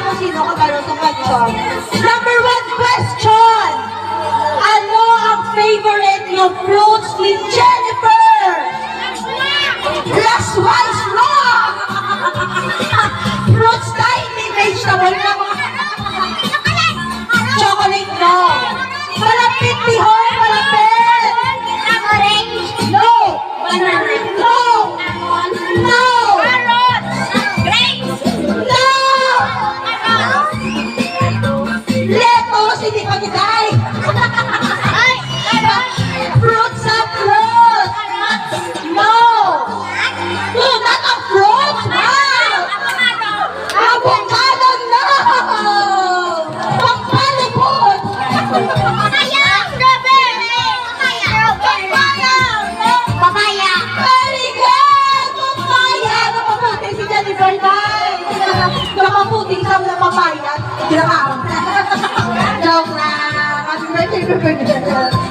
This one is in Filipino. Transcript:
kung sino ka meron sa question. Number 1 question. Ano ang favorite yung fruits ni Jennifer? Plus wise wrong! Fruits na hindi vegetable na chocolate no. Malapit ni Hoy, malapit! Orange. No! Banana. No! No! Carrots. Grapes. No! Lettuce, hindi pa kitay! Ay, carrots. Fruits sa fruit! No! No, not a fruit! Wow! Avocado, no! Pampalipot! Papaya. Strawberry. Papaya. Very good! Papaya! Nakaputi si Jennifer Day! Nakaputi sa mga papaya. Kinakaon. Joke lang! Happy birthday,